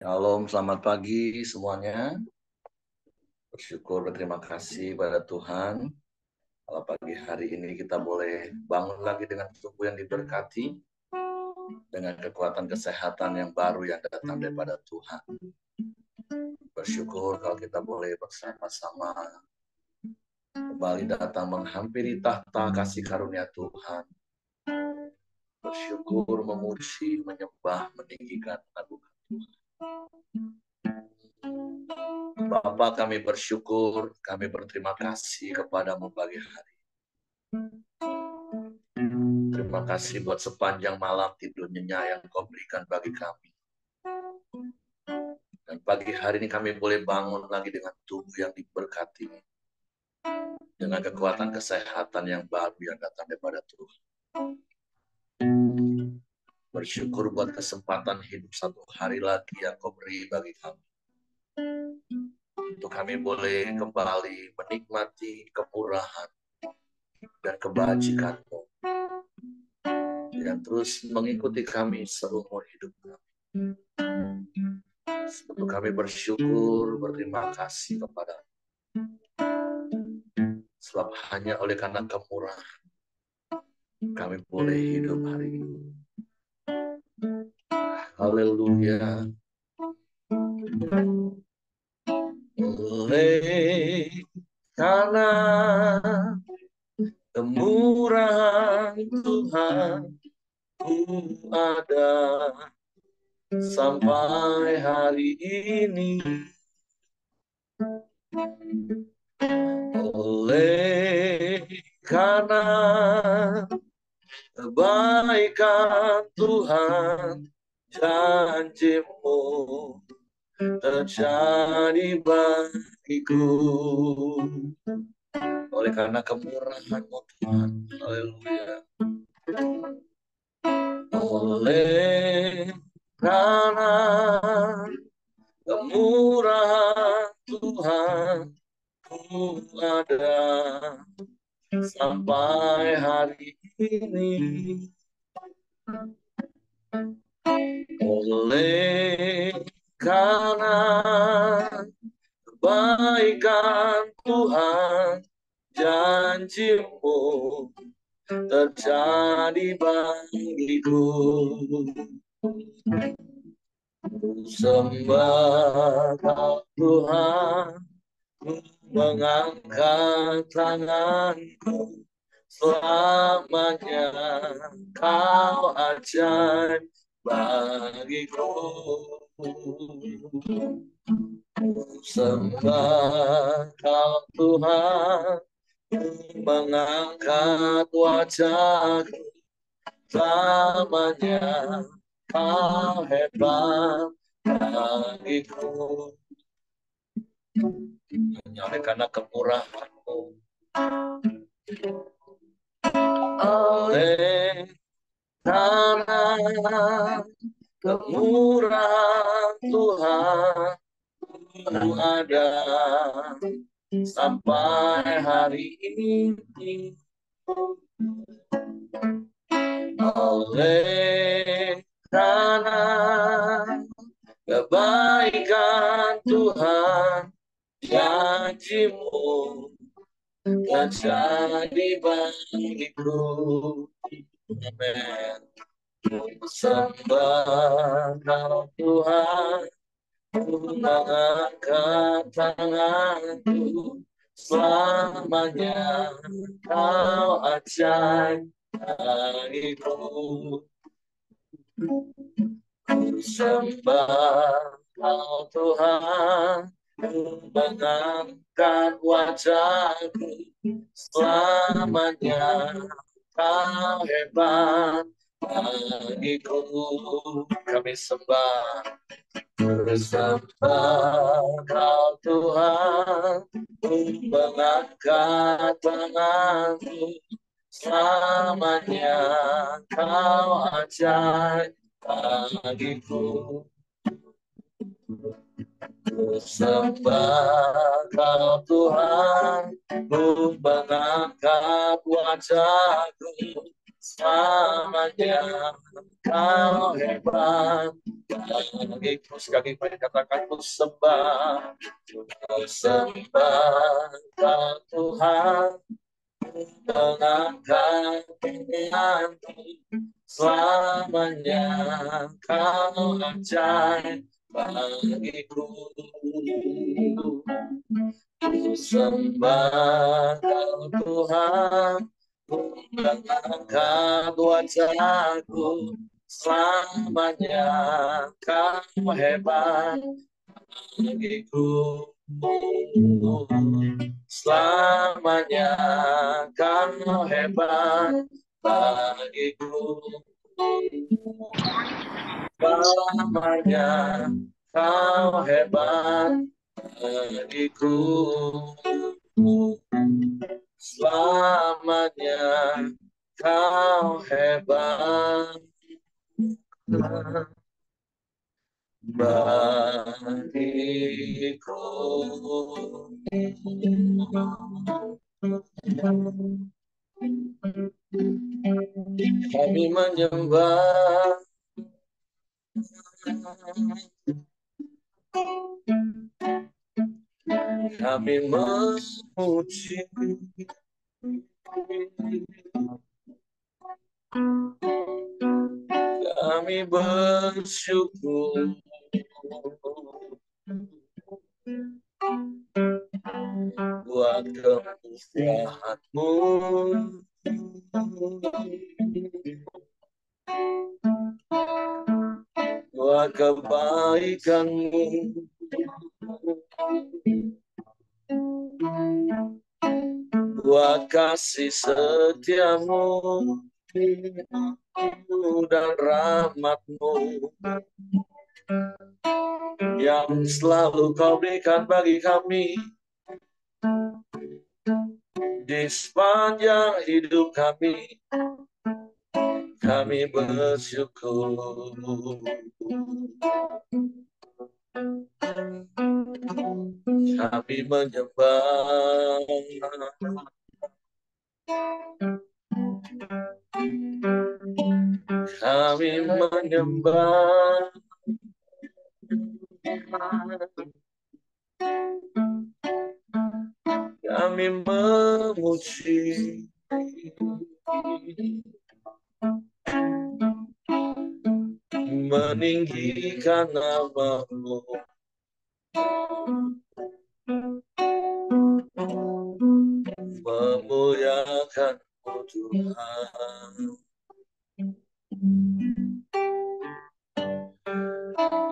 Shalom, selamat pagi semuanya. Bersyukur, berterima kasih pada Tuhan. Kalau pagi hari ini kita boleh bangun lagi dengan tubuh yang diberkati, dengan kekuatan kesehatan yang baru yang datang daripada Tuhan. Bersyukur kalau kita boleh bersama-sama kembali datang menghampiri tahta kasih karunia Tuhan. Bersyukur, memuji, menyembah, meninggikan, mengagungkan Tuhan. Bapa, kami bersyukur, kami berterima kasih kepadamu pagi hari. Terima kasih buat sepanjang malam tidur nyenyak yang kau berikan bagi kami. Dan pagi hari ini kami boleh bangun lagi dengan tubuh yang diberkati. Dengan kekuatan kesehatan yang baru yang datang daripada Tuhan. Bersyukur buat kesempatan hidup satu hari lagi yang kau beri bagi kami. Untuk kami boleh kembali menikmati kemurahan dan kebajikan-Mu yang terus mengikuti kami seumur hidup kami. Untuk kami bersyukur, berterima kasih kepada sebab hanya oleh karena kemurahan kami boleh hidup hari ini. Haleluya. Oleh karena kemurahan Tuhan ku ada sampai hari ini. Oleh karena kebaikan Tuhan, janji-Mu terjadi bagiku. Oleh karena kemurahan-Mu Tuhan, haleluya. Oleh karena kemurahan Tuhan, ku ada sampai hari ini. Oleh karena kebaikan Tuhan, janji-Mu terjadi bagiku. Sembah Kau Tuhan, mengangkat tanganku, selamanya Kau ajaib bagiku. Sembah Kau Tuhan, mengangkat wajahku, selamanya Kau hebat bagiku. Hanya oleh karena kemurahan-Mu, oleh karena kemurahan Tuhan ku ada sampai hari ini. Oleh karena kebaikan Tuhan, janji-Mu terjadi bagiku. Amen. Sembah Kau Tuhan, mengangkat tanganku, selamanya Kau ajaib bagiku. Sembah Kau Tuhan, mengangkat wajahku, selamanya Kau hebat bagiku. Kami sembah, bersembah Kau Tuhan, mengangkat tanganku, selamanya Kau ajaib bagiku. Sembah Kau Tuhan, mengangkat wajahku, selamanya Kau hebat Bagiku sekali lagi katakan ku sembah Kau Tuhan, mengangkat hati selamanya. Kau ajaib bagiku. Ku sembah Kau Tuhan, ku mengangkat wajahku selamanya. Kau hebat bagiku. Selamanya Kau hebat bagiku. Selamanya Kau hebat bagiku. Selamanya Kau hebat bagiku. Kami menyembah, kami memuji, kami bersyukur buat kemurahan-Mu, buat kebaikan-Mu, buat kasih setia-Mu dan rahmat-Mu yang selalu Kau berikan bagi kami di sepanjang hidup kami. Kami bersyukur. Kami menyembah, kami menyembah, kami memuji, meninggikan nama-Mu, memuliakan-Mu Tuhan.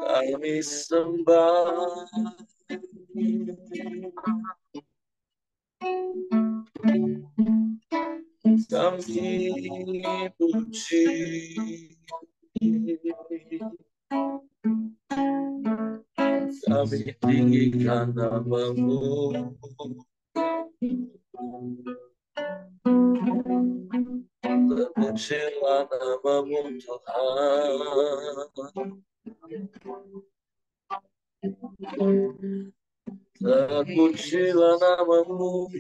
Kami sembah, kami puji, kami tinggikan nama-Mu, terpujilah nama-Mu Tuhan, terpujilah nama-Mu,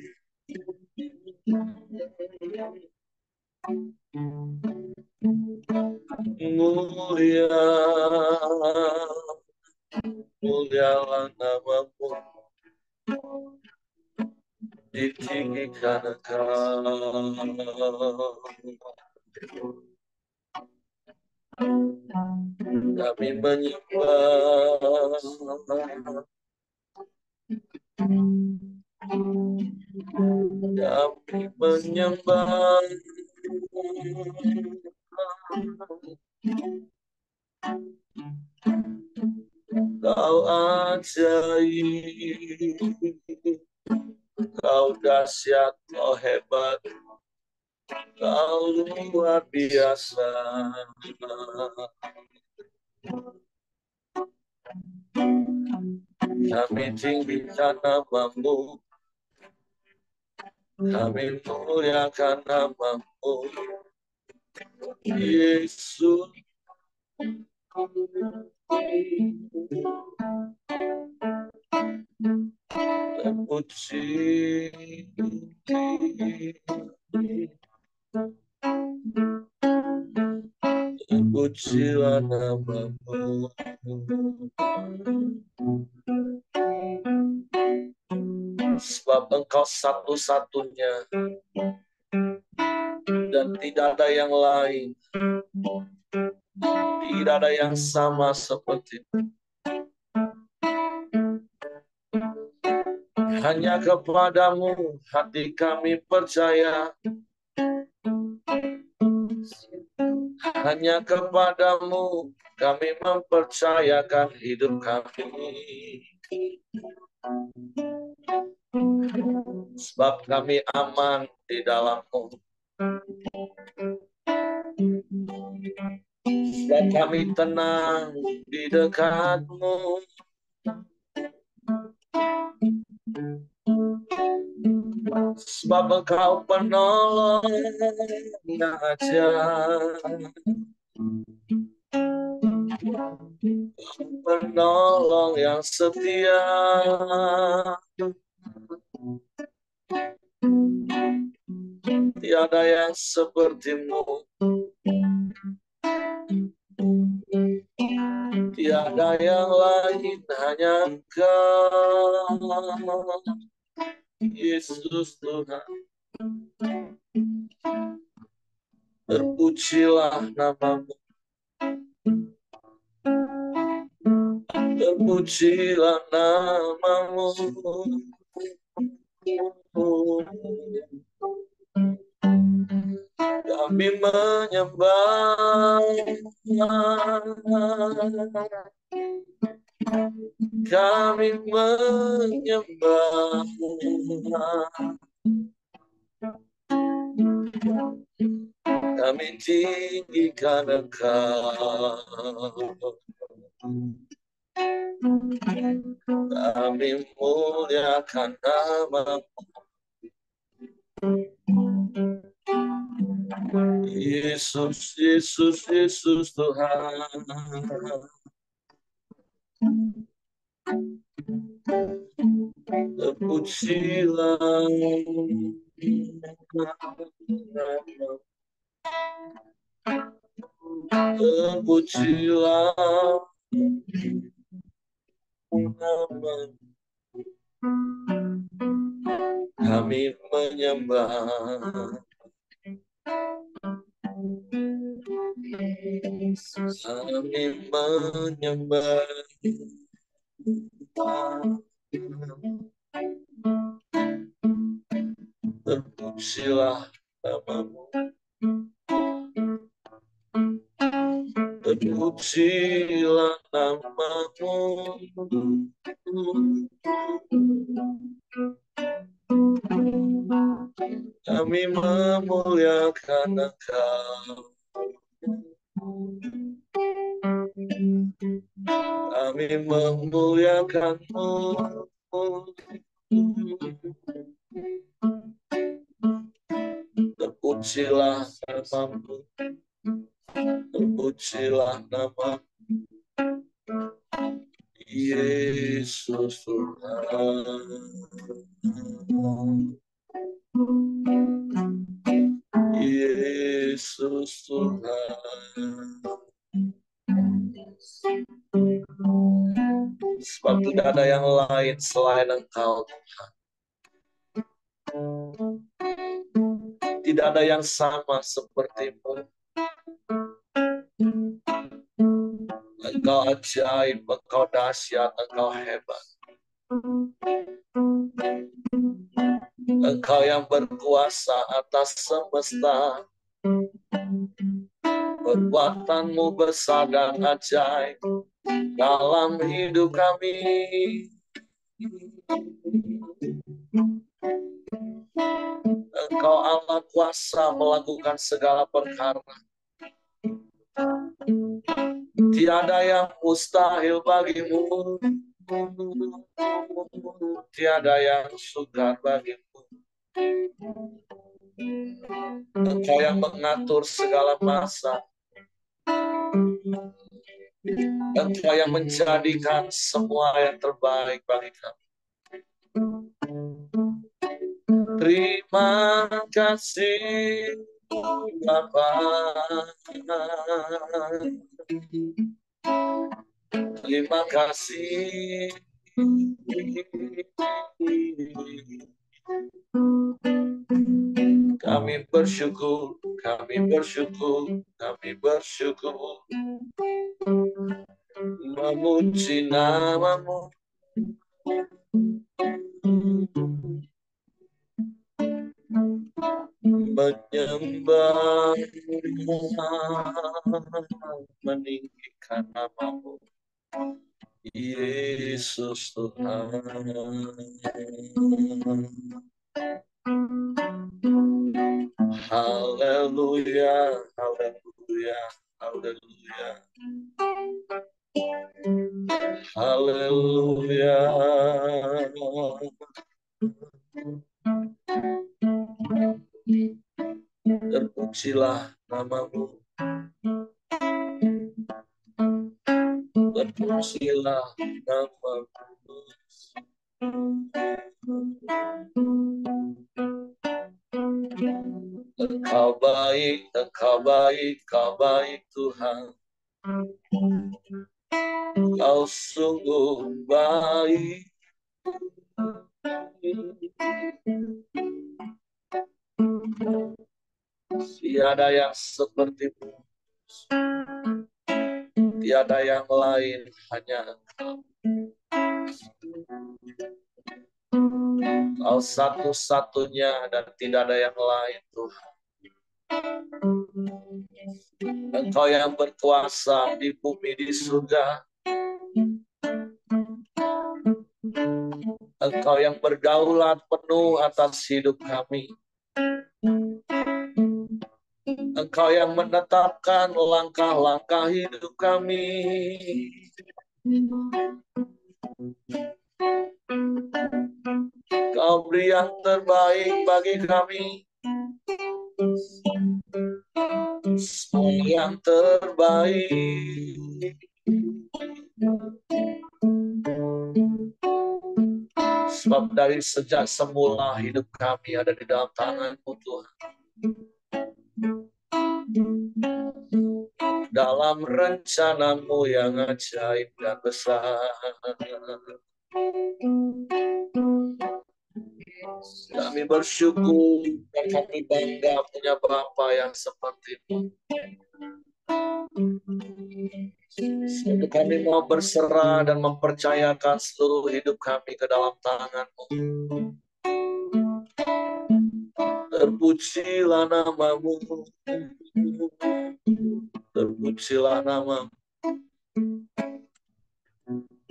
mulia, mulialah nama-Mu, ditinggikan Engkau. Kami menyembah, kami menyembah, Kau ajaib, Kau dahsyat, Kau hebat, Kau luar biasa. Kami tinggikan nama-Mu, kami muliakan nama-Mu, Yesus. Terpuji, terpujilah namamu. Sebab Engkau satu-satunya dan tidak ada yang lain, tidak ada yang sama seperti. Hanya kepadamu hati kami percaya, hanya kepadamu kami mempercayakan hidup kami. Sebab kami aman di dalam-Mu. Sebab kami tenang di dekat-Mu. Sebab Engkau penolong yang ajaib, penolong yang setia. Tiada yang seperti-Mu, tiada yang lain, hanya Engkau, Yesus Tuhan. Terpujilah namamu, terpujilah namamu. Kami menyembah, kami menyembah, kami tinggikan Engkau, kami muliakan namamu. Yesus, Yesus, Yesus Tuhan. Terpujilah, terpujilah namamu. Kami menyembah, kami menyembah, terpujilah namamu, terpujilah namamu. Kami memuliakan Engkau, kami memuliakan-Mu. Terpujilah namamu, terpujilah nama Yesus Tuhan. Yesus Tuhan. Sebab tidak ada yang lain selain Engkau, Tuhan. Tidak ada yang sama seperti-Mu. Engkau ajaib, Engkau dahsyat, Engkau hebat. Engkau yang berkuasa atas semesta. Perbuatan-Mu besar dan ajaib dalam hidup kami. Engkau Allah kuasa melakukan segala perkara. Tiada yang mustahil bagi-Mu. Tiada yang sukar bagi-Mu. Engkau yang mengatur segala masa. Engkau yang menjadikan semua yang terbaik bagi kami. Terima kasih Bapa. Terima kasih. Kami bersyukur, kami bersyukur, kami bersyukur. Memuji namamu. Menyembah, meninggikan namamu. Yesus Tuhan. Haleluya, haleluya, haleluya. Haleluya. Terpujilah namamu. Terpujilah namamu. Engkau baik, engkau baik, engkau baik Tuhan. Kau sungguh baik. Tiada yang sepertimu, tiada yang lain, hanya Engkau. Kau satu-satunya dan tidak ada yang lain, Tuhan. Engkau yang berkuasa di bumi, di surga. Engkau yang berdaulat penuh atas hidup kami. Engkau yang menetapkan langkah-langkah hidup kami. Kau beri yang terbaik bagi kami. Yang terbaik. Sebab dari sejak semula hidup kami ada di dalam tangan-Mu, Tuhan. Dalam rencana-Mu yang ajaib dan besar. Kami bersyukur dan kami bangga punya Bapa yang seperti-Mu. Sebab kami mau berserah dan mempercayakan seluruh hidup kami ke dalam tangan-Mu. Terpujilah namamu. Terpujilah namamu.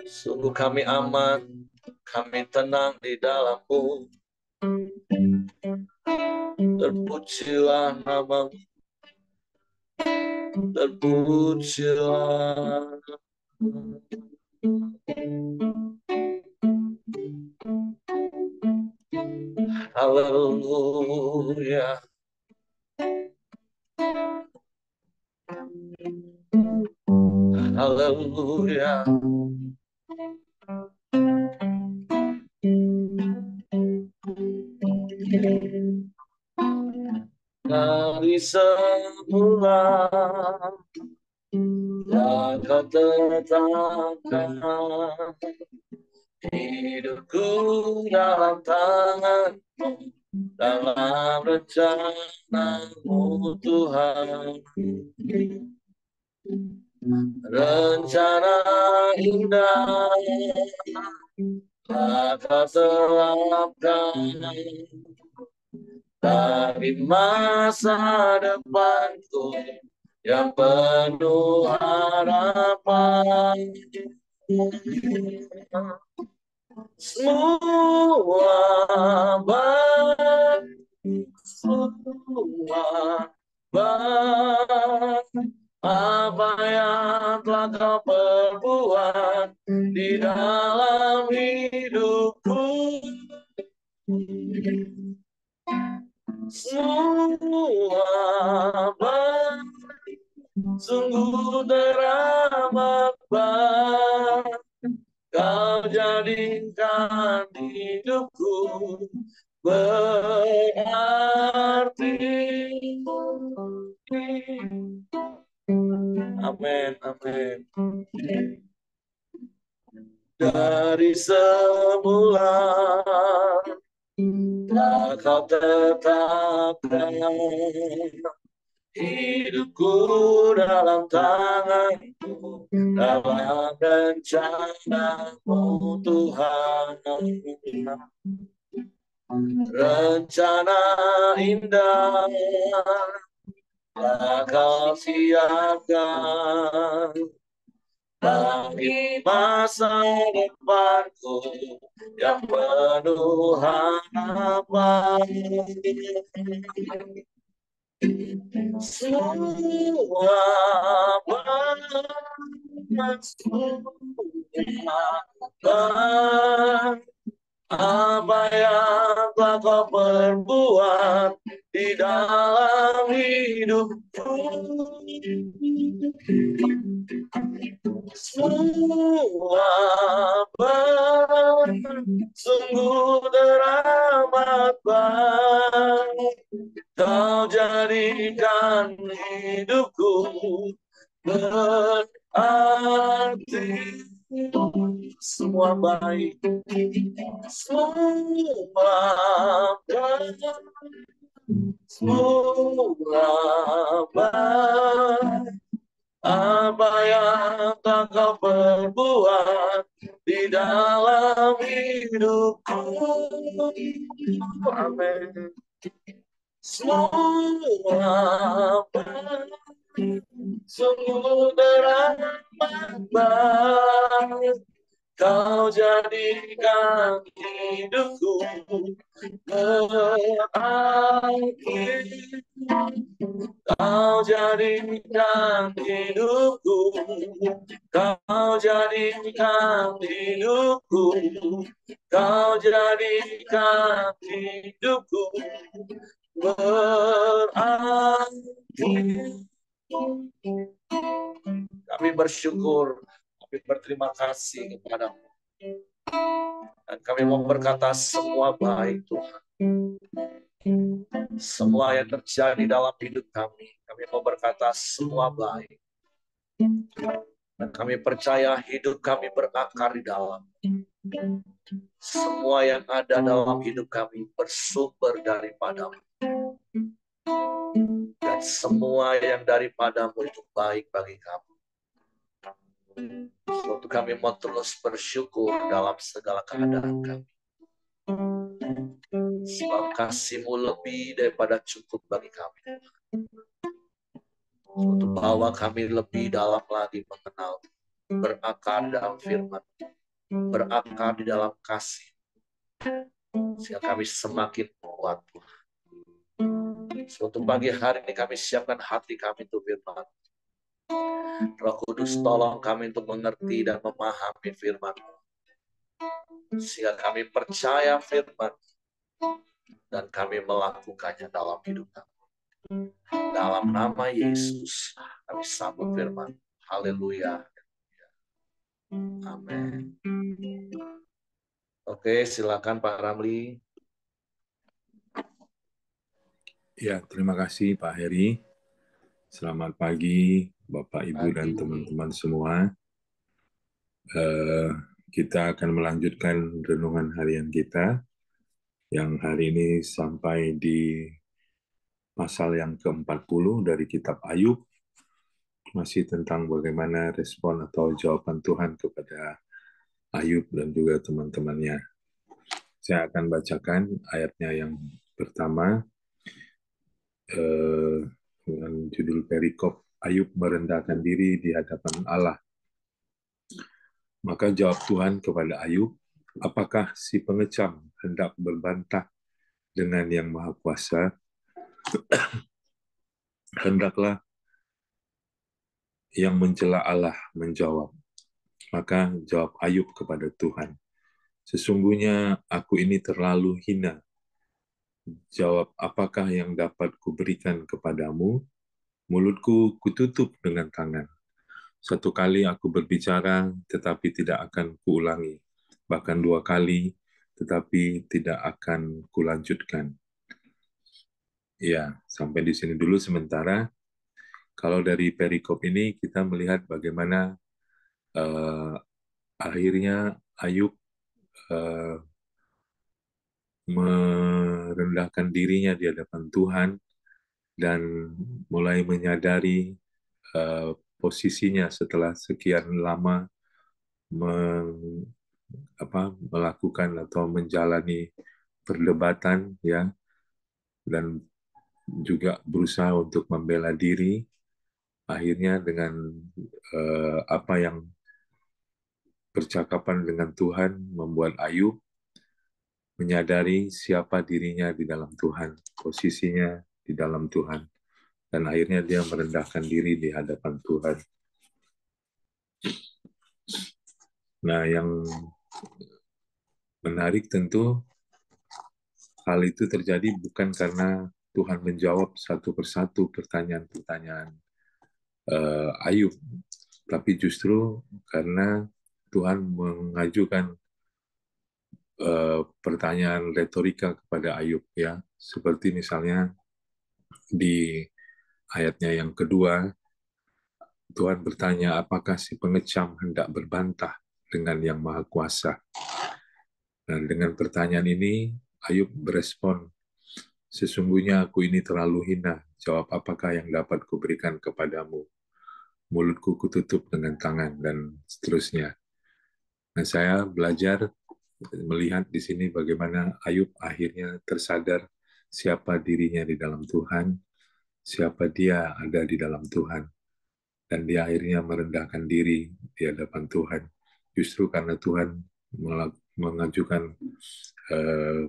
Sungguh kami aman, kami tenang di dalam-Mu. Terpujilah namamu. Terpujilah. Haleluya. Haleluya. Dari semula yang Kau tetapkan hidupku dalam tangan-Mu, dalam rencana-Mu, Tuhan. Rencana indah Kau terapkan dari masa depanku yang penuh harapan. Semua baik, semua baik. Apa yang telah Kau perbuat di dalam hidupku. Semua baik, sungguh teramat baik. Kau jadikan hidupku berarti. Amin, amin. Dari semula telah kau tetapkan hidupku dalam tanganmu, dalam rencanamu Tuhan. Rencana indah telah kau siapkan bagi masa depanku yang penuh harapan. Semua apa yang telah kau perbuat di dalam hidupku, semua sungguh teramat baik. Kau jadikan hidupku berarti. Semua baik, semua baik, semua baik. Apa yang tak kau perbuat di dalam hidupku. Amin. Semua baik, sungguh teramat baik. Kau jadikan hidupku berarti. Kau jadikan hidupku, kau jadikan hidupku, kau jadikan hidupku berarti. Kami bersyukur, kami berterima kasih kepadamu. Dan kami mau berkata semua baik Tuhan. Semua yang terjadi dalam hidup kami mau berkata semua baik. Dan kami percaya hidup kami berakar di dalam. Semua yang ada dalam hidup kami bersumber daripadamu. Dan semua yang daripadamu itu baik bagi kami. Suatu kami mau terus bersyukur dalam segala keadaan kami. Sebab kasih-Mu lebih daripada cukup bagi kami. Untuk bawa kami lebih dalam lagi mengenal, berakar dalam firman, berakar di dalam kasih, sehingga kami semakin kuat. Suatu pagi hari ini kami siapkan hati kami untuk firman. Roh Kudus tolong kami untuk mengerti dan memahami firman, sehingga kami percaya firman dan kami melakukannya dalam hidup kami. Dalam nama Yesus kami sambut firman. Haleluya. Amin. Oke, silakan Pak Ramli. Ya, terima kasih Pak Heri. Selamat pagi Bapak, Ibu, dan teman-teman semua. Kita akan melanjutkan renungan harian kita yang hari ini sampai di pasal yang ke-40 dari kitab Ayub. Masih tentang bagaimana respon atau jawaban Tuhan kepada Ayub dan juga teman-temannya. Saya akan bacakan ayatnya yang pertama dengan judul perikop Ayub merendahkan diri di hadapan Allah. Maka jawab Tuhan kepada Ayub, apakah si pengecam hendak berbantah dengan yang Maha Kuasa? Hendaklah yang mencela Allah menjawab. Maka jawab Ayub kepada Tuhan, sesungguhnya aku ini terlalu hina. Jawab, apakah yang dapat kuberikan kepadamu? Mulutku kututup dengan tangan. Satu kali aku berbicara, tetapi tidak akan kuulangi. Bahkan 2 kali, tetapi tidak akan kulanjutkan. Ya, sampai di sini dulu sementara. Kalau dari perikop ini kita melihat bagaimana eh, akhirnya Ayub eh, merendahkan dirinya di hadapan Tuhan dan mulai menyadari eh, posisinya setelah sekian lama melakukan atau menjalani perdebatan ya, dan juga berusaha untuk membela diri. Akhirnya dengan apa yang percakapan dengan Tuhan membuat Ayub menyadari siapa dirinya di dalam Tuhan, posisinya di dalam Tuhan, dan akhirnya dia merendahkan diri di hadapan Tuhan. Nah, yang menarik tentu hal itu terjadi bukan karena Tuhan menjawab satu persatu pertanyaan-pertanyaan Ayub, tapi justru karena Tuhan mengajukan pertanyaan retorika kepada Ayub, ya, seperti misalnya di ayatnya yang kedua, Tuhan bertanya, apakah si pengecam hendak berbantah dengan yang Maha Kuasa? Dan dengan pertanyaan ini, Ayub berespon, sesungguhnya aku ini terlalu hina, jawab apakah yang dapat kuberikan kepadamu? Mulutku kututup dengan tangan, dan seterusnya. Nah, saya belajar melihat di sini bagaimana Ayub akhirnya tersadar siapa dirinya di dalam Tuhan, siapa dia ada di dalam Tuhan, dan dia akhirnya merendahkan diri di hadapan Tuhan. Justru karena Tuhan mengajukan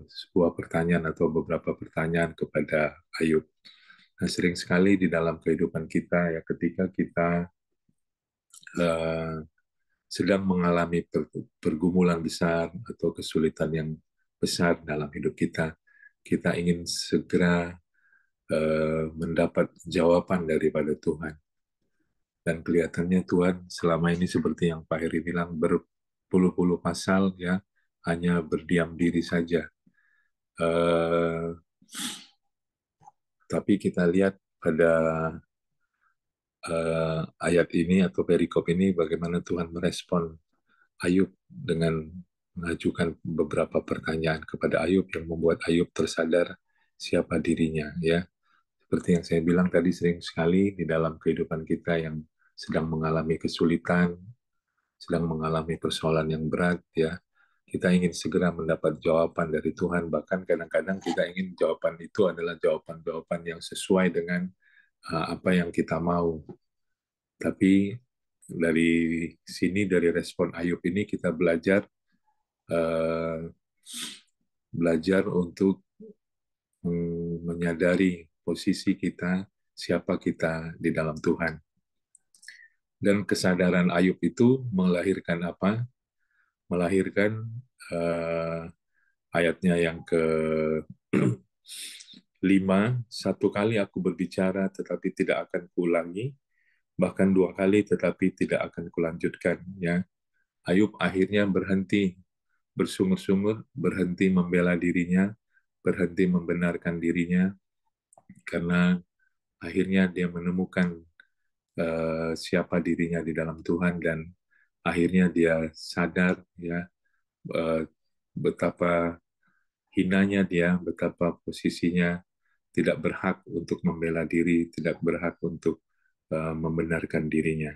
sebuah pertanyaan atau beberapa pertanyaan kepada Ayub. Nah, sering sekali di dalam kehidupan kita ya, ketika kita uh, sedang mengalami pergumulan besar atau kesulitan yang besar dalam hidup kita, kita ingin segera mendapat jawaban daripada Tuhan. Dan kelihatannya Tuhan selama ini seperti yang Pak Heri bilang, berpuluh-puluh pasal ya, hanya berdiam diri saja. Tapi kita lihat pada ayat ini atau perikop ini bagaimana Tuhan merespon Ayub dengan mengajukan beberapa pertanyaan kepada Ayub yang membuat Ayub tersadar siapa dirinya, ya. Seperti yang saya bilang tadi, sering sekali di dalam kehidupan kita yang sedang mengalami kesulitan, sedang mengalami persoalan yang berat, ya, kita ingin segera mendapat jawaban dari Tuhan. Bahkan kadang-kadang kita ingin jawaban itu adalah jawaban-jawaban yang sesuai dengan apa yang kita mau. Tapi dari sini, dari respon Ayub ini, kita belajar untuk menyadari posisi kita, siapa kita di dalam Tuhan. Dan kesadaran Ayub itu melahirkan apa? Melahirkan ayatnya yang ke 5, satu kali aku berbicara tetapi tidak akan kuulangi, bahkan 2 kali tetapi tidak akan kulanjutkan. Ya, Ayub akhirnya berhenti bersungut-sungut, berhenti membela dirinya, berhenti membenarkan dirinya, karena akhirnya dia menemukan siapa dirinya di dalam Tuhan, dan akhirnya dia sadar ya betapa hinanya dia, betapa posisinya tidak berhak untuk membela diri, tidak berhak untuk membenarkan dirinya.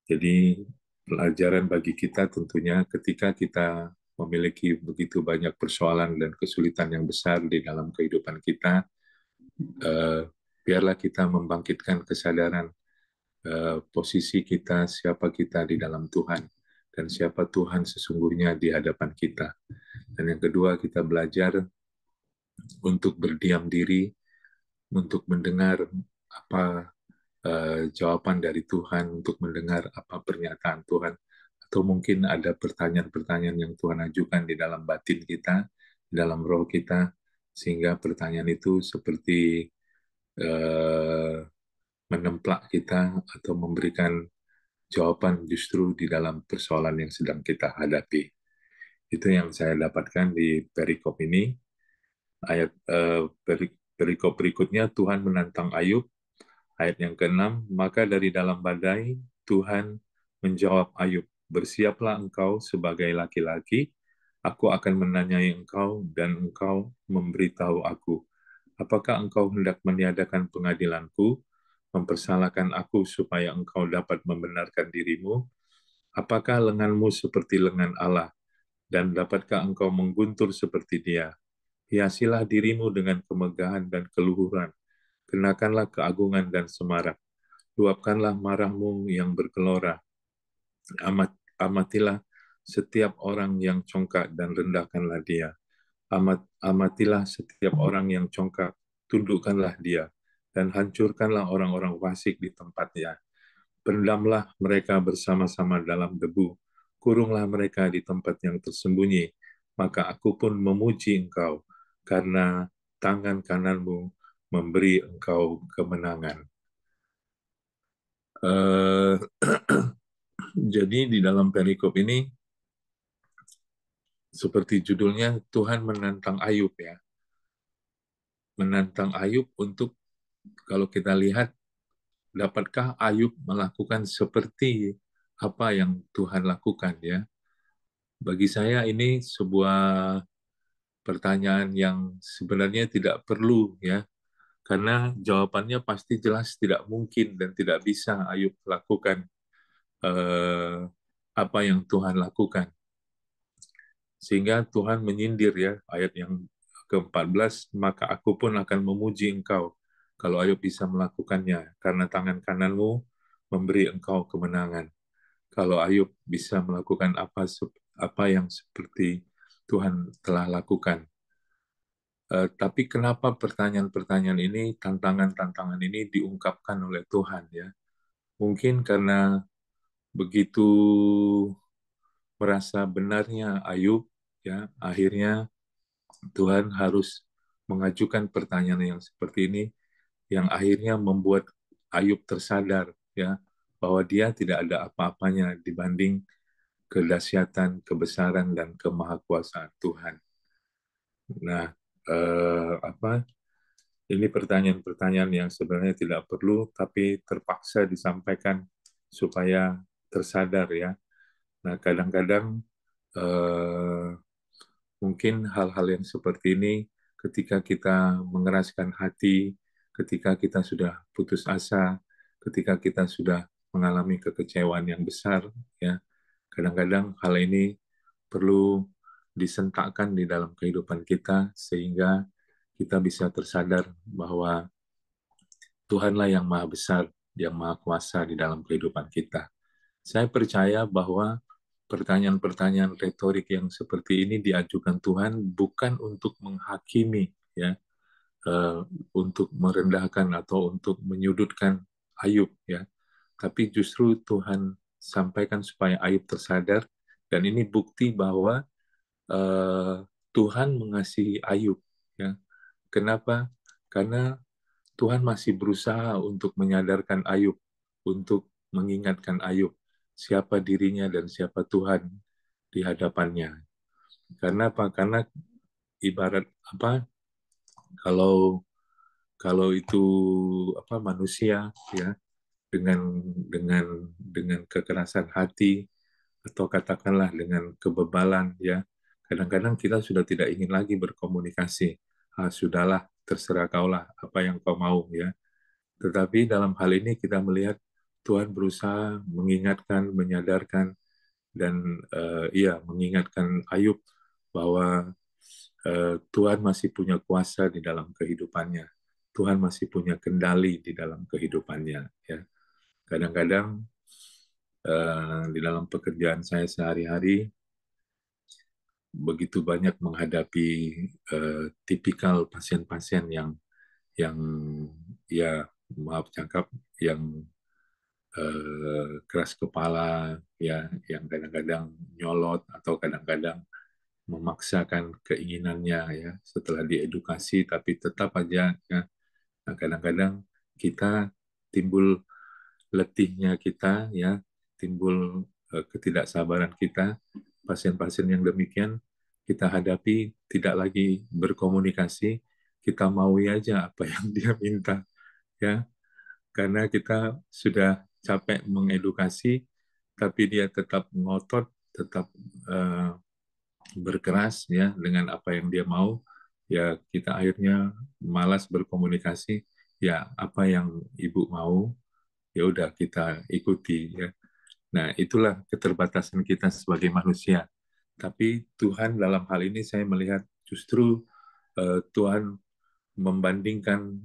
Jadi pelajaran bagi kita tentunya ketika kita memiliki begitu banyak persoalan dan kesulitan yang besar di dalam kehidupan kita, biarlah kita membangkitkan kesadaran posisi kita, siapa kita di dalam Tuhan, dan siapa Tuhan sesungguhnya di hadapan kita. Dan yang kedua, kita belajar untuk berdiam diri, untuk mendengar apa jawaban dari Tuhan, untuk mendengar apa pernyataan Tuhan, atau mungkin ada pertanyaan-pertanyaan yang Tuhan ajukan di dalam batin kita, di dalam roh kita, sehingga pertanyaan itu seperti menemplak kita atau memberikan jawaban justru di dalam persoalan yang sedang kita hadapi. Itu yang saya dapatkan di perikop ini. Ayat perikop berikutnya Tuhan menantang Ayub. Ayat yang keenam, maka dari dalam badai Tuhan menjawab Ayub, bersiaplah engkau sebagai laki-laki, aku akan menanyai engkau dan engkau memberitahu aku. Apakah engkau hendak meniadakan pengadilanku, mempersalahkan aku supaya engkau dapat membenarkan dirimu? Apakah lenganmu seperti lengan Allah, dan dapatkah engkau mengguntur seperti dia? Hiasilah dirimu dengan kemegahan dan keluhuran, kenakanlah keagungan dan semarak, luapkanlah marahmu yang bergelora, amatilah setiap orang yang congkak dan rendahkanlah dia. Amatilah setiap orang yang congkak, tundukkanlah dia, dan hancurkanlah orang-orang fasik di tempatnya. Pendamlah mereka bersama-sama dalam debu, kurunglah mereka di tempat yang tersembunyi, maka aku pun memuji engkau, karena tangan kananmu memberi engkau kemenangan. Uh, jadi di dalam perikop ini, seperti judulnya, Tuhan menantang Ayub ya. Menantang Ayub untuk, kalau kita lihat, dapatkah Ayub melakukan seperti apa yang Tuhan lakukan ya? Bagi saya ini sebuah pertanyaan yang sebenarnya tidak perlu ya, karena jawabannya pasti jelas tidak mungkin dan tidak bisa Ayub lakukan eh, apa yang Tuhan lakukan. Sehingga Tuhan menyindir ya, ayat yang ke-14, maka aku pun akan memuji engkau kalau Ayub bisa melakukannya, karena tangan kananmu memberi engkau kemenangan. Kalau Ayub bisa melakukan apa yang seperti Tuhan telah lakukan. Tapi kenapa pertanyaan-pertanyaan ini, tantangan-tantangan ini diungkapkan oleh Tuhan ya? Mungkin karena begitu merasa benarnya Ayub, ya akhirnya Tuhan harus mengajukan pertanyaan yang seperti ini, yang akhirnya membuat Ayub tersadar ya bahwa dia tidak ada apa-apanya dibanding kedahsyatan, kebesaran dan kemahakuasaan Tuhan. Nah, apa? Ini pertanyaan-pertanyaan yang sebenarnya tidak perlu, tapi terpaksa disampaikan supaya tersadar ya. Nah, kadang-kadang eh, mungkin hal-hal yang seperti ini ketika kita mengeraskan hati, ketika kita sudah putus asa, ketika kita sudah mengalami kekecewaan yang besar, ya kadang-kadang hal ini perlu disentakkan di dalam kehidupan kita sehingga kita bisa tersadar bahwa Tuhanlah yang maha besar, yang maha kuasa di dalam kehidupan kita. Saya percaya bahwa pertanyaan-pertanyaan retorik yang seperti ini diajukan Tuhan bukan untuk menghakimi, ya, untuk merendahkan atau untuk menyudutkan Ayub, ya, tapi justru Tuhan sampaikan supaya Ayub tersadar, dan ini bukti bahwa Tuhan mengasihi Ayub, ya. Kenapa? Karena Tuhan masih berusaha untuk menyadarkan Ayub, untuk mengingatkan Ayub siapa dirinya dan siapa Tuhan di hadapannya. Karena apa? Karena ibarat apa? Kalau kalau itu apa manusia ya dengan kekerasan hati atau katakanlah dengan kebebalan ya, kadang-kadang kita sudah tidak ingin lagi berkomunikasi. Ah, sudahlah, terserah kaulah apa yang kau mau ya. Tetapi dalam hal ini kita melihat Tuhan berusaha mengingatkan, menyadarkan, dan iya mengingatkan Ayub bahwa Tuhan masih punya kuasa di dalam kehidupannya. Tuhan masih punya kendali di dalam kehidupannya. Ya, kadang-kadang di dalam pekerjaan saya sehari-hari begitu banyak menghadapi tipikal pasien-pasien yang ya maaf cakap yang keras kepala ya yang kadang-kadang nyolot atau kadang-kadang memaksakan keinginannya ya setelah diedukasi tapi tetap aja ya. Nah, kadang-kadang kita timbul letihnya kita ya timbul ketidaksabaran kita pasien-pasien yang demikian kita hadapi tidak lagi berkomunikasi, kita maui aja apa yang dia minta, ya, karena kita sudah capek mengedukasi, tapi dia tetap ngotot, tetap berkeras ya dengan apa yang dia mau, ya kita akhirnya malas berkomunikasi, ya apa yang ibu mau, ya udah kita ikuti ya. Nah, itulah keterbatasan kita sebagai manusia. Tapi Tuhan dalam hal ini saya melihat justru Tuhan membandingkan,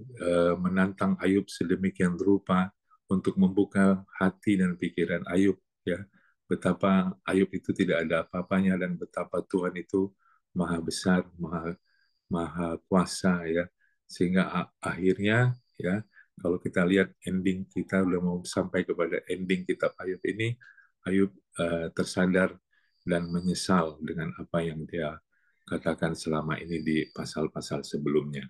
menantang Ayub sedemikian rupa untuk membuka hati dan pikiran Ayub, ya, betapa Ayub itu tidak ada apa-apanya dan betapa Tuhan itu maha besar, maha maha kuasa, ya, sehingga akhirnya, ya, kalau kita lihat ending, kita udah mau sampai kepada ending kitab Ayub ini, Ayub tersadar dan menyesal dengan apa yang dia katakan selama ini di pasal-pasal sebelumnya.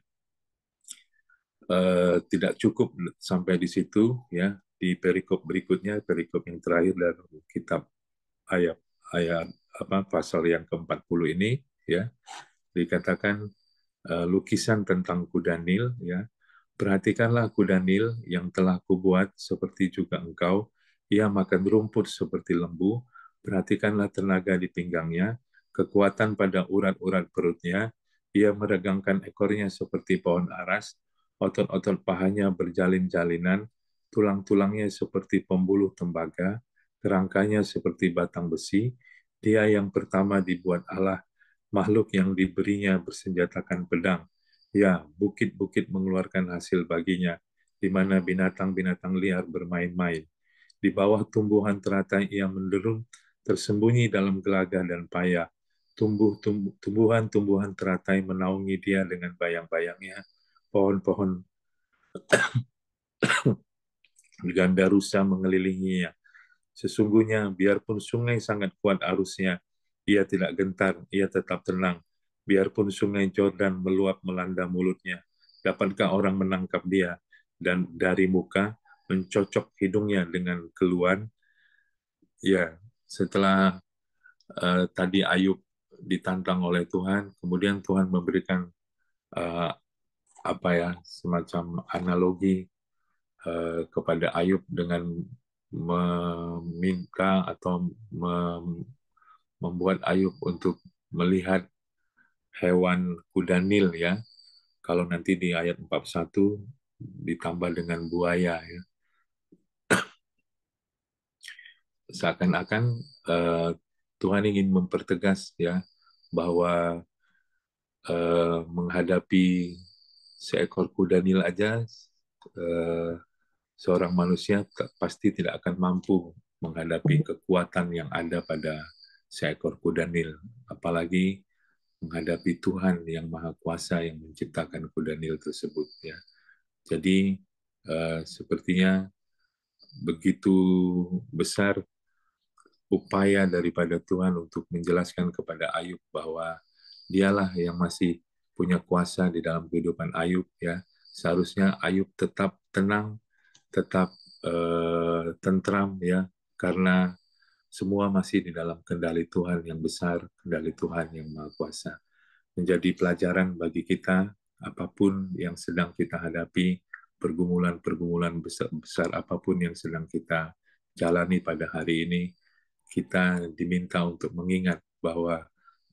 Tidak cukup sampai di situ, ya, di perikop berikutnya, perikop yang terakhir dari kitab ayat ayat apa pasal yang ke-40 ini, ya, dikatakan lukisan tentang kuda Nil, ya. Perhatikanlah kuda Nil yang telah kubuat seperti juga engkau, ia makan rumput seperti lembu, perhatikanlah tenaga di pinggangnya, kekuatan pada urat-urat perutnya, ia meregangkan ekornya seperti pohon aras, otot-otot pahanya berjalin-jalinan, tulang-tulangnya seperti pembuluh tembaga, kerangkanya seperti batang besi, dia yang pertama dibuat Allah, makhluk yang diberinya bersenjatakan pedang. Ya, bukit-bukit mengeluarkan hasil baginya, di mana binatang-binatang liar bermain-main. Di bawah tumbuhan teratai ia menderum, tersembunyi dalam gelagah dan payah. Tumbuhan-tumbuhan teratai menaungi dia dengan bayang-bayangnya. Pohon-pohon ganda rusa mengelilinginya. Sesungguhnya, biarpun sungai sangat kuat arusnya, ia tidak gentar, ia tetap tenang. Biarpun sungai Jordan meluap melanda mulutnya, dapatkah orang menangkap dia? Dan dari muka, mencocok hidungnya dengan keluhan. Ya, setelah tadi Ayub ditantang oleh Tuhan, kemudian Tuhan memberikan uh, apa ya, semacam analogi kepada Ayub dengan meminta atau membuat Ayub untuk melihat hewan kuda Nil, ya. Kalau nanti di ayat 41 ditambah dengan buaya, ya. Seakan-akan Tuhan ingin mempertegas, ya, bahwa menghadapi seekor kuda Nil aja eh, seorang manusia pasti tidak akan mampu menghadapi kekuatan yang ada pada seekor kuda Nil, apalagi menghadapi Tuhan yang Maha Kuasa yang menciptakan kuda Nil tersebut, ya. Jadi sepertinya begitu besar upaya daripada Tuhan untuk menjelaskan kepada Ayub bahwa dialah yang masih punya kuasa di dalam kehidupan Ayub, ya. Seharusnya Ayub tetap tenang, tetap tentram, ya, karena semua masih di dalam kendali Tuhan yang besar, kendali Tuhan yang Maha Kuasa. Menjadi pelajaran bagi kita, apapun yang sedang kita hadapi, pergumulan-pergumulan besar, besar apapun yang sedang kita jalani pada hari ini, kita diminta untuk mengingat bahwa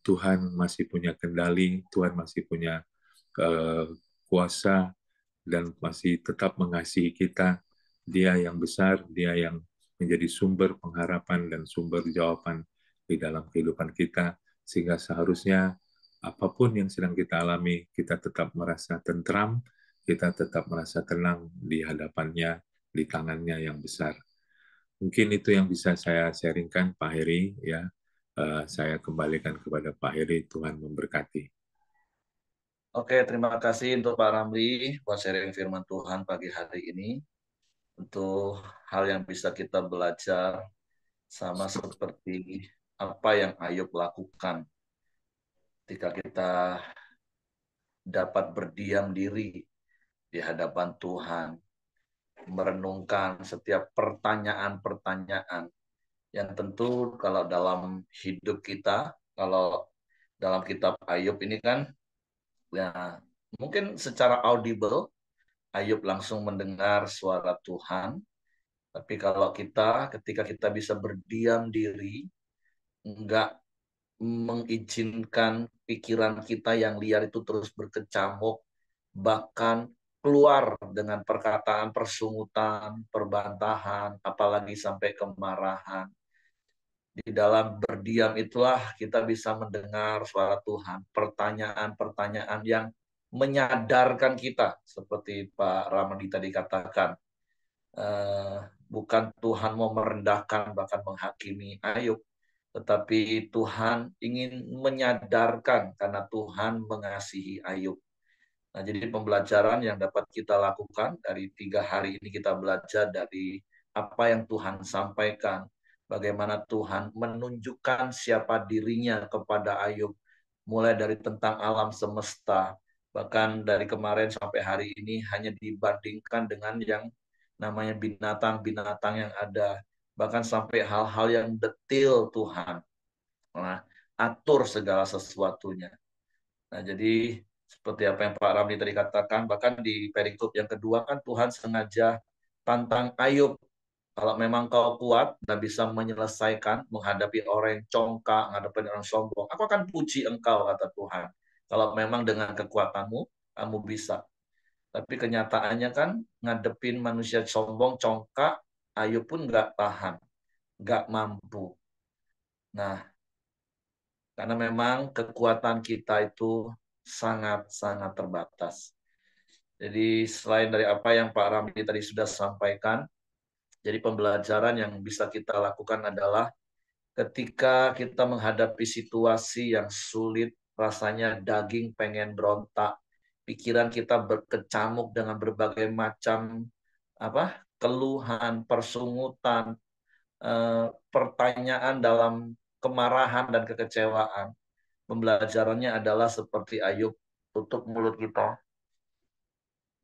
Tuhan masih punya kendali, Tuhan masih punya kuasa, dan masih tetap mengasihi kita. Dia yang besar, dia yang menjadi sumber pengharapan dan sumber jawaban di dalam kehidupan kita, sehingga seharusnya apapun yang sedang kita alami, kita tetap merasa tentram, kita tetap merasa tenang di hadapannya, di tangannya yang besar. Mungkin itu yang bisa saya sharingkan, Pak Heri, ya. Saya kembalikan kepada Pak Heri, Tuhan memberkati. Oke, terima kasih untuk Pak Ramli buat sharing firman Tuhan pagi hari ini. Untuk hal yang bisa kita belajar sama seperti apa yang Ayub lakukan ketika kita dapat berdiam diri di hadapan Tuhan, merenungkan setiap pertanyaan-pertanyaan yang tentu kalau dalam hidup kita, kalau dalam kitab Ayub ini kan, ya mungkin secara audible, Ayub langsung mendengar suara Tuhan. Tapi kalau ketika kita bisa berdiam diri, enggak mengizinkan pikiran kita yang liar itu terus berkecamuk, bahkan keluar dengan perkataan persungutan, perbantahan, apalagi sampai kemarahan. Di dalam berdiam itulah kita bisa mendengar suara Tuhan, pertanyaan-pertanyaan yang menyadarkan kita, seperti Pak Ramadi tadi katakan, bukan Tuhan mau merendahkan bahkan menghakimi Ayub, tetapi Tuhan ingin menyadarkan karena Tuhan mengasihi Ayub. Nah, jadi pembelajaran yang dapat kita lakukan dari 3 hari ini, kita belajar dari apa yang Tuhan sampaikan, bagaimana Tuhan menunjukkan siapa dirinya kepada Ayub, mulai dari tentang alam semesta, bahkan dari kemarin sampai hari ini hanya dibandingkan dengan yang namanya binatang-binatang yang ada, bahkan sampai hal-hal yang detil Tuhan. Nah, atur segala sesuatunya. Nah, jadi seperti apa yang Pak Ramli tadi katakan, bahkan di perikop yang kedua kan Tuhan sengaja tantang Ayub. Kalau memang kau kuat dan bisa menyelesaikan, menghadapi orang yang congkak, menghadapi orang sombong, aku akan puji engkau, kata Tuhan. Kalau memang dengan kekuatanmu, kamu bisa. Tapi kenyataannya kan, ngadepin manusia sombong, congkak, Ayub pun nggak tahan, nggak mampu. Nah, karena memang kekuatan kita itu sangat-sangat terbatas. Jadi selain dari apa yang Pak Ramli tadi sudah sampaikan, jadi pembelajaran yang bisa kita lakukan adalah ketika kita menghadapi situasi yang sulit, rasanya daging pengen berontak, pikiran kita berkecamuk dengan berbagai macam keluhan, persungutan, pertanyaan dalam kemarahan dan kekecewaan. Pembelajarannya adalah seperti Ayub, tutup mulut kita,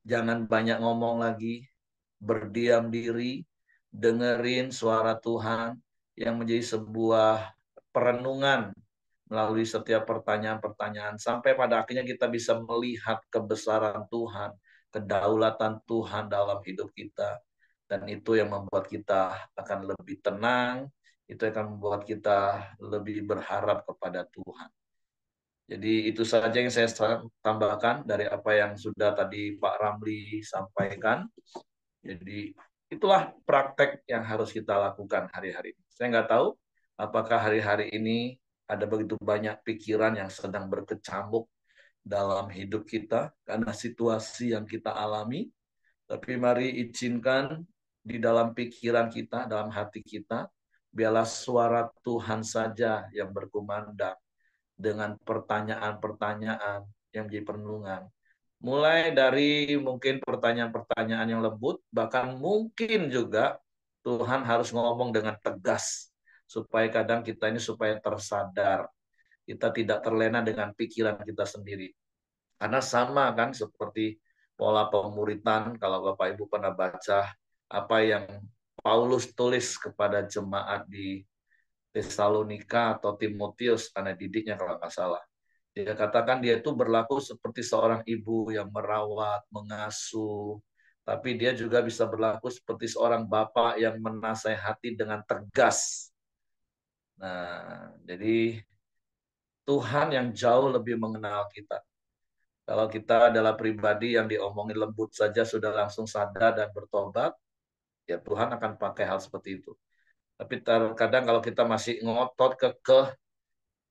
jangan banyak ngomong lagi, berdiam diri, dengerin suara Tuhan yang menjadi sebuah perenungan melalui setiap pertanyaan-pertanyaan, sampai pada akhirnya kita bisa melihat kebesaran Tuhan, kedaulatan Tuhan dalam hidup kita. Dan itu yang membuat kita akan lebih tenang, itu akan membuat kita lebih berharap kepada Tuhan. Jadi itu saja yang saya tambahkan dari apa yang sudah tadi Pak Ramli sampaikan. Jadi itulah praktek yang harus kita lakukan hari-hari ini. Saya nggak tahu apakah hari-hari ini ada begitu banyak pikiran yang sedang berkecamuk dalam hidup kita karena situasi yang kita alami. Tapi mari izinkan di dalam pikiran kita, dalam hati kita, biarlah suara Tuhan saja yang berkumandang dengan pertanyaan-pertanyaan yang menjadi perenungan. Mulai dari mungkin pertanyaan-pertanyaan yang lembut, bahkan mungkin juga Tuhan harus ngomong dengan tegas, supaya kadang kita ini supaya tersadar, kita tidak terlena dengan pikiran kita sendiri. Karena sama kan seperti pola pemuritan, kalau Bapak Ibu pernah baca apa yang Paulus tulis kepada jemaat di Tesalonika atau Timotius, anak didiknya kalau nggak salah. Dia katakan dia itu berlaku seperti seorang ibu yang merawat, mengasuh, tapi dia juga bisa berlaku seperti seorang bapak yang menasehati dengan tegas. Nah, jadi Tuhan yang jauh lebih mengenal kita. Kalau kita adalah pribadi yang diomongin lembut saja sudah langsung sadar dan bertobat, ya Tuhan akan pakai hal seperti itu. Tapi terkadang kalau kita masih ngotot kekeh,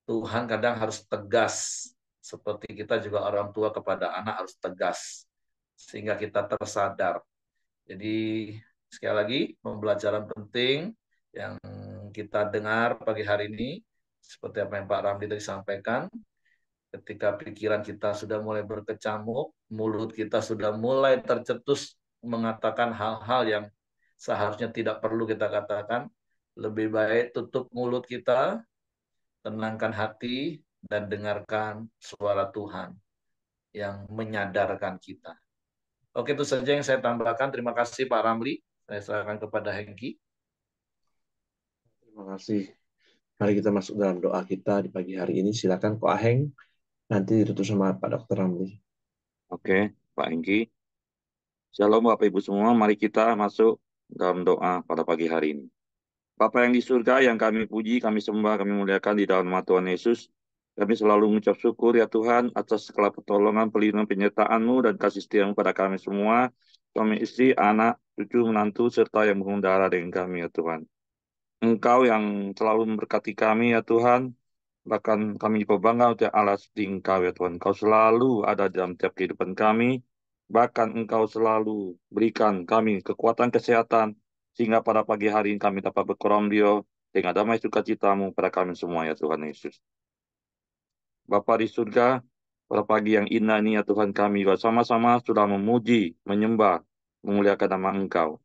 Tuhan kadang harus tegas. Seperti kita juga orang tua kepada anak harus tegas. Sehingga kita tersadar. Jadi sekali lagi pembelajaran penting yang kita dengar pagi hari ini. Seperti apa yang Pak Ramli tadi sampaikan. Ketika pikiran kita sudah mulai berkecamuk, mulut kita sudah mulai tercetus mengatakan hal-hal yang seharusnya tidak perlu kita katakan. Lebih baik tutup mulut kita, tenangkan hati, dan dengarkan suara Tuhan yang menyadarkan kita. Oke, itu saja yang saya tambahkan. Terima kasih Pak Ramli. Saya serahkan kepada Hengki. Terima kasih. Mari kita masuk dalam doa kita di pagi hari ini. Silakan Ko Aheng, nanti ditutup sama Pak Dokter Ramli. Oke, Pak Engki. Shalom Bapak Ibu semua, mari kita masuk dalam doa pada pagi hari ini. Bapa yang di surga, yang kami puji, kami sembah, kami muliakan di dalam nama Tuhan Yesus. Kami selalu mengucap syukur ya Tuhan atas segala pertolongan, perlindungan, penyertaan-Mu dan kasih setia-Mu pada kami semua, suami istri, anak, cucu, menantu, serta yang mengundara dengan kami ya Tuhan. Engkau yang selalu memberkati kami ya Tuhan, bahkan kami juga bangga untuk alas di Engkau ya Tuhan. Engkau selalu ada dalam tiap kehidupan kami, bahkan Engkau selalu berikan kami kekuatan kesehatan, sehingga pada pagi hari ini kami dapat berkoramdio dengan damai sukacita-Mu pada kami semua ya Tuhan Yesus. Bapa di surga, pada pagi yang indah ini ya Tuhan kami juga sama-sama sudah memuji, menyembah, memuliakan nama Engkau,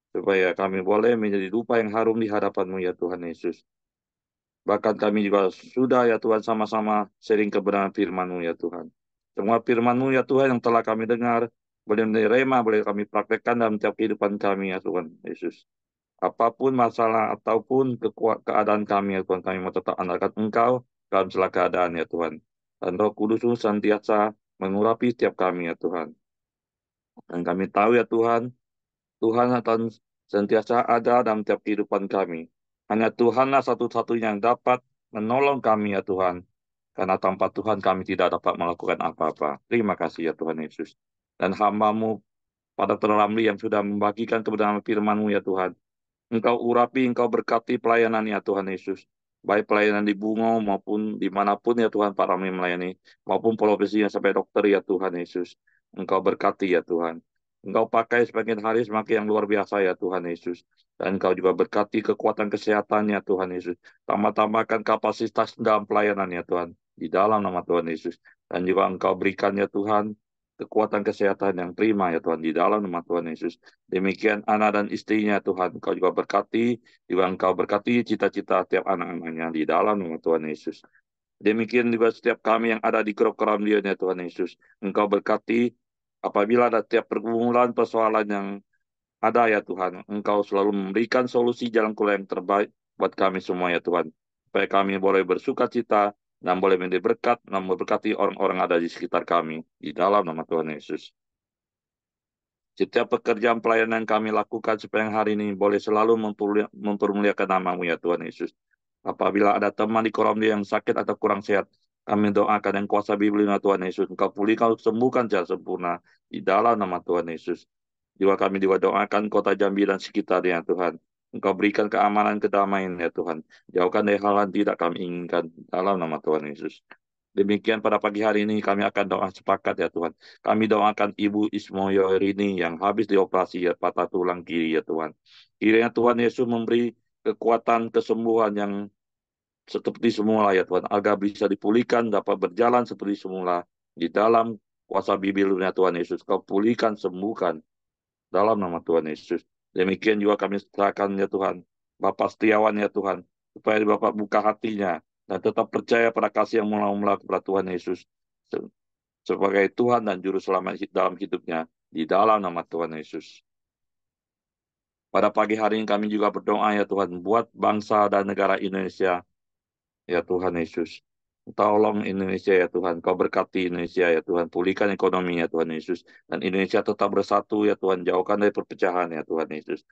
supaya kami boleh menjadi rupa yang harum di hadapan-Mu ya Tuhan Yesus. Bahkan kami juga sudah ya Tuhan sama-sama sharing kebenaran firman-Mu ya Tuhan. Semua firman-Mu ya Tuhan yang telah kami dengar, boleh menjadi rema, boleh kami praktekkan dalam tiap kehidupan kami ya Tuhan Yesus. Apapun masalah ataupun keadaan kami ya Tuhan, kami mau tetap andalkan Engkau dalam segala keadaan ya Tuhan. Dan Roh Kudus-Mu senantiasa mengurapi setiap kami ya Tuhan. Dan kami tahu ya Tuhan, Tuhan akan senantiasa ada dalam tiap kehidupan kami. Hanya Tuhanlah satu-satunya yang dapat menolong kami ya Tuhan. Karena tanpa Tuhan kami tidak dapat melakukan apa-apa. Terima kasih ya Tuhan Yesus. Dan hamba-Mu pada Ramli yang sudah membagikan kebenaran firman-Mu ya Tuhan. Engkau urapi, Engkau berkati pelayanan ya Tuhan Yesus. Baik pelayanan di Bungo maupun dimanapun ya Tuhan Pak Ramli melayani. Maupun profesinya sampai dokter ya Tuhan Yesus. Engkau berkati ya Tuhan. Engkau pakai semakin hari semakin yang luar biasa ya Tuhan Yesus. Dan Engkau juga berkati kekuatan kesehatan ya Tuhan Yesus. Tambah-tambahkan kapasitas dalam pelayanan ya Tuhan. Di dalam nama Tuhan Yesus. Dan juga Engkau berikan ya Tuhan kekuatan kesehatan yang prima ya Tuhan. Di dalam nama Tuhan Yesus. Demikian anak dan istrinya Tuhan. Engkau juga berkati. Juga Engkau berkati cita-cita setiap anak-anaknya. Di dalam nama Tuhan Yesus. Demikian juga setiap kami yang ada di grup keramdian ya Tuhan Yesus. Engkau berkati apabila ada tiap pergumulan persoalan yang ada ya Tuhan. Engkau selalu memberikan solusi jalan keluar yang terbaik buat kami semua ya Tuhan. Supaya kami boleh bersuka cita dan boleh menjadi berkat dan memberkati orang-orang ada di sekitar kami. Di dalam nama Tuhan Yesus. Setiap pekerjaan pelayanan kami lakukan sepanjang hari ini boleh selalu mempermuliakan nama-Mu ya Tuhan Yesus. Apabila ada teman di koram dia yang sakit atau kurang sehat, kami doakan yang kuasa Biblia Tuhan Yesus. Engkau pulihkan, sembuhkan secara sempurna di dalam nama Tuhan Yesus. Juga kami juga doakan kota Jambi dan sekitarnya Tuhan. Engkau berikan keamanan, kedamaian ya Tuhan. Jauhkan dari hal yang tidak kami inginkan dalam nama Tuhan Yesus. Demikian pada pagi hari ini kami akan doa sepakat ya Tuhan. Kami doakan Ibu Ismoyo Rini yang habis dioperasi ya patah tulang kiri ya Tuhan. Kiranya Tuhan Yesus memberi kekuatan kesembuhan yang seperti semula ya Tuhan. Agar bisa dipulihkan, dapat berjalan seperti semula. Di dalam kuasa Bibirnya Tuhan Yesus. Kau pulihkan, sembuhkan. Dalam nama Tuhan Yesus. Demikian juga kami serahkan ya Tuhan. Bapak Setiawan ya Tuhan. Supaya Bapak buka hatinya. Dan tetap percaya pada kasih yang mula-mula kepada Tuhan Yesus. Sebagai Tuhan dan Juru Selamat dalam hidupnya. Di dalam nama Tuhan Yesus. Pada pagi hari ini kami juga berdoa ya Tuhan. Buat bangsa dan negara Indonesia. Ya Tuhan Yesus. Tolong Indonesia ya Tuhan. Kau berkati Indonesia ya Tuhan. Pulihkan ekonomi ya Tuhan Yesus. Dan Indonesia tetap bersatu ya Tuhan. Jauhkan dari perpecahan ya Tuhan Yesus.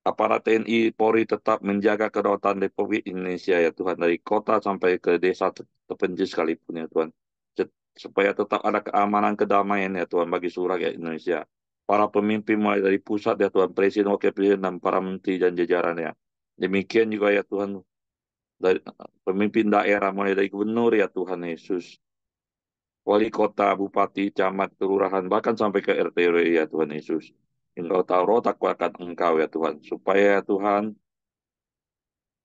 Aparat TNI Polri tetap menjaga kedaulatan Republik Indonesia ya Tuhan. Dari kota sampai ke desa terpencil sekalipun ya Tuhan. Supaya tetap ada keamanan, kedamaian ya Tuhan bagi seluruh rakyat Indonesia. Para pemimpin mulai dari pusat ya Tuhan. Presiden, Wakil Presiden, dan para menteri dan jajarannya. Demikian juga ya Tuhan. Dari pemimpin daerah mulai dari gubernur ya Tuhan Yesus. Wali kota, bupati, camat, kelurahan, bahkan sampai ke RT RW ya Tuhan Yesus. Engkau tahu roh takwakan Engkau ya Tuhan. Supaya ya Tuhan,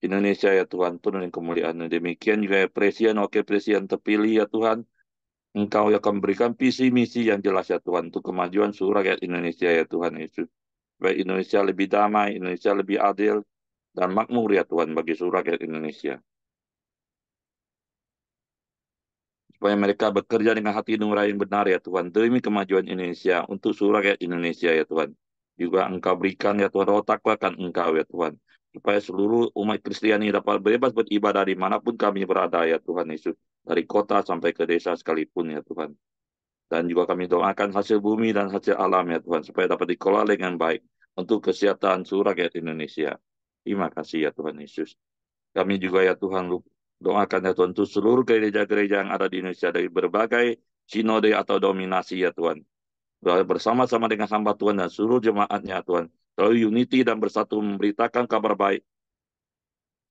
Indonesia ya Tuhan, penuh dengan kemuliaan. Demikian juga ya Presiden, Wakil Presiden terpilih ya Tuhan. Engkau yang akan berikan visi misi yang jelas ya Tuhan. Untuk kemajuan seluruh rakyat Indonesia ya Tuhan Yesus. Supaya Indonesia lebih damai, Indonesia lebih adil, dan makmur ya Tuhan bagi seluruh rakyat Indonesia. Supaya mereka bekerja dengan hati nurani yang benar ya Tuhan, demi kemajuan Indonesia, untuk seluruh rakyat Indonesia ya Tuhan. Juga Engkau berikan ya Tuhan, roh takwa akan Engkau ya Tuhan. supaya seluruh umat Kristiani dapat bebas beribadah dimanapun kami berada, ya Tuhan Yesus. Dari kota sampai ke desa sekalipun, ya Tuhan. Dan juga kami doakan hasil bumi dan hasil alam, ya Tuhan, supaya dapat dikelola dengan baik untuk kesehatan seluruh rakyat Indonesia. Terima kasih, ya Tuhan Yesus. Kami juga, ya Tuhan, doakan, ya Tuhan, untuk seluruh gereja-gereja yang ada di Indonesia dari berbagai sinode atau dominasi, ya Tuhan. Bersama-sama dengan hamba Tuhan dan seluruh jemaatnya, Tuhan. Selalu unity dan bersatu memberitakan kabar baik.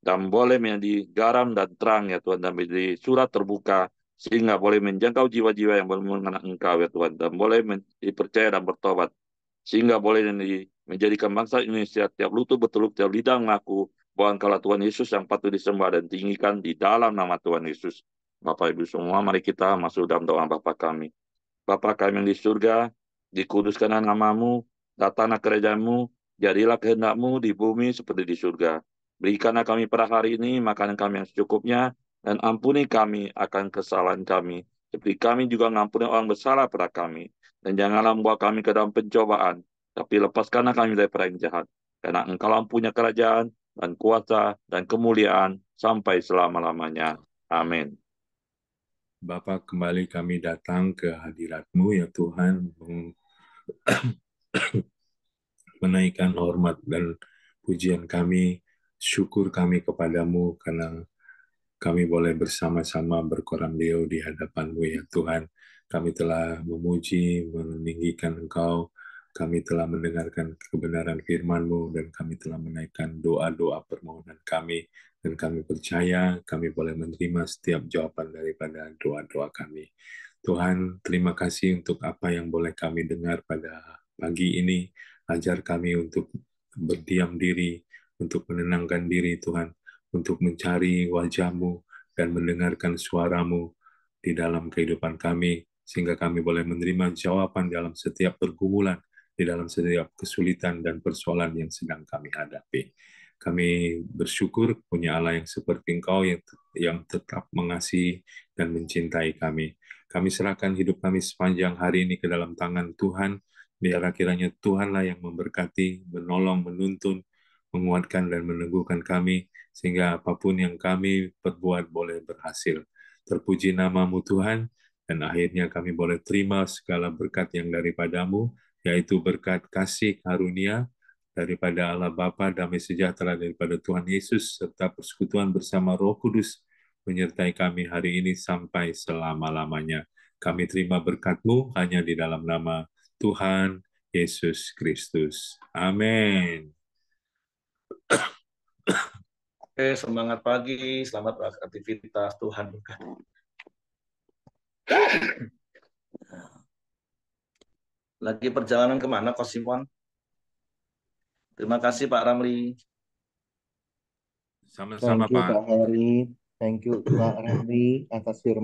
Dan boleh menjadi garam dan terang, ya Tuhan. Dan menjadi surat terbuka, sehingga boleh menjangkau jiwa-jiwa yang belum mengenal Engkau, ya Tuhan. Dan boleh dipercaya dan bertobat. Sehingga boleh menjadikan bangsa Indonesia tiap lutut berteluk, tiap lidah mengaku bahwa Engkaulah Tuhan Yesus yang patut disembah dan tinggikan di dalam nama Tuhan Yesus. Bapak Ibu semua, mari kita masuk dalam doa Bapa kami. Bapa kami yang di surga, dikuduskanlah namamu, datanglah kerajaan-Mu, jadilah kehendak-Mu di bumi seperti di surga. Berikanlah kami pada hari ini makanan kami yang secukupnya, dan ampuni kami akan kesalahan kami, seperti kami juga mengampuni orang bersalah pada kami. Dan janganlah membawa kami ke dalam pencobaan, tapi lepaskanlah kami daripada yang jahat. Karena Engkau punya kerajaan, dan kuasa, dan kemuliaan, sampai selama-lamanya. Amin. Bapa, kembali kami datang ke hadirat-Mu, ya Tuhan, menaikkan hormat dan pujian kami, syukur kami kepadamu, karena kami boleh bersama-sama berkoramdeo di hadapan-Mu, ya Tuhan. Kami telah memuji, meninggikan Engkau, kami telah mendengarkan kebenaran firman-Mu, dan kami telah menaikkan doa-doa permohonan kami, dan kami percaya kami boleh menerima setiap jawaban daripada doa-doa kami. Tuhan, terima kasih untuk apa yang boleh kami dengar pada pagi ini. Ajar kami untuk berdiam diri, untuk menenangkan diri, Tuhan, untuk mencari wajah-Mu dan mendengarkan suara-Mu di dalam kehidupan kami, sehingga kami boleh menerima jawaban dalam setiap pergumulan, di dalam setiap kesulitan dan persoalan yang sedang kami hadapi. Kami bersyukur punya Allah yang seperti Engkau yang tetap mengasihi dan mencintai kami. Kami serahkan hidup kami sepanjang hari ini ke dalam tangan Tuhan. Biarlah kiranya Tuhanlah yang memberkati, menolong, menuntun, menguatkan dan meneguhkan kami, sehingga apapun yang kami perbuat boleh berhasil. Terpuji namamu Tuhan, dan akhirnya kami boleh terima segala berkat yang daripadamu, yaitu berkat kasih karunia daripada Allah Bapa, damai sejahtera daripada Tuhan Yesus, serta persekutuan bersama Roh Kudus, menyertai kami hari ini sampai selama-lamanya. Kami terima berkat-Mu hanya di dalam nama Tuhan Yesus Kristus. Amin. Oke, semangat pagi, selamat beraktivitas, Tuhan berkati. Lagi perjalanan kemana, Coach Simon? Terima kasih, Pak Ramli. Sama-sama, Thank you, Pak. Pak Heri. Thank you, Pak Ramli, atas firman